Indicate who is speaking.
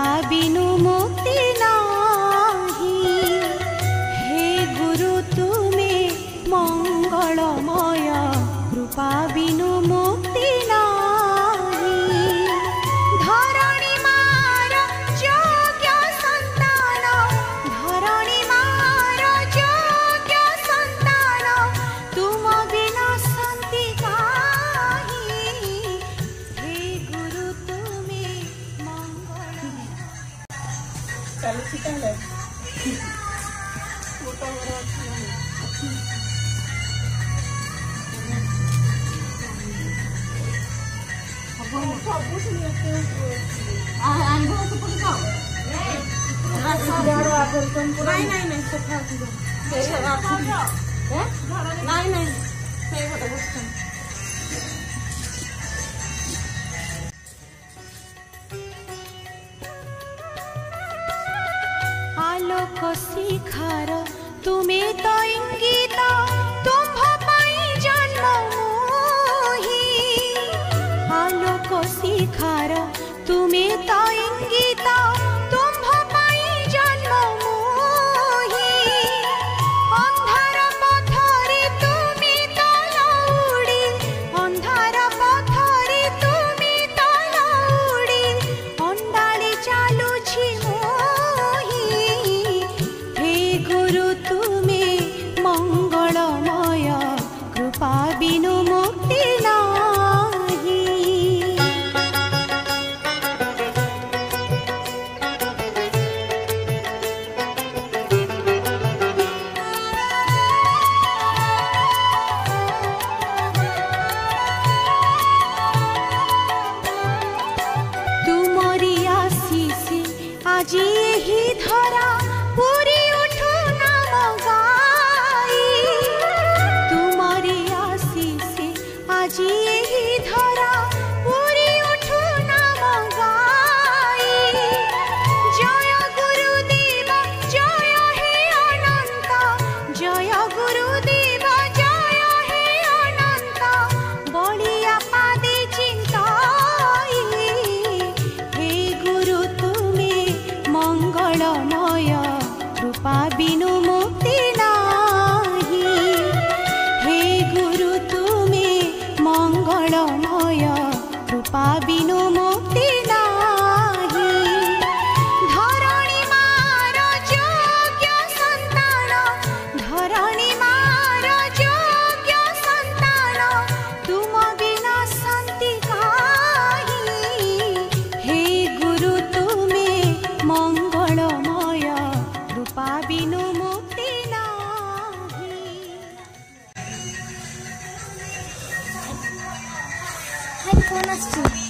Speaker 1: बिनु मुक्ति नाही। हे गुरु तुमे मंगलमय कृपा बिनु मुक्ति नाही। धरणी मार योग्य संतान, धरणी मार योग्य संतान, तुम बिना शांति काहि। हे गुरु तुमे मंगल।
Speaker 2: चलुची ताले
Speaker 1: आलोक शिखार तुमे तो इंगित तुम्भ पाई जन्म मोही। आलोक शिखार तुमे तो इंगित तुम्भ पाई जन्म मोही। अंधार पथरे तुमे तो लौड़ी, अंधार पथरे तुमे तो लौड़ी, अंडाळी चालुछि मोही। हे गुरु तुमे मंगलमय कृपा बिनु मुक्ति नाही। तुमरी आशीष আজি एही धरा पूरी उठू नाम गाई। तुमरी आशीष আজি एही धरा पूरी उठू नाम गाई। जय गुरुदेव जय हे अनंत, जय गुरुदेव जय हे अनंत, बलिया पादे चिंताई। हे गुरु तुमे मंगलमय कृपा बिनु मुक्ति नाही। हे गुरु तुमे मंगलमय कृपा बिनु मुक्ति नाही। धरणी मार योग्य संतान, धरणी मार योग्य संतान, तुम बिना शांति काहि। हे गुरु तुमे मंगलमय कृपा बिनु मुक्ति नाही।
Speaker 3: हाय, फोन आसछि।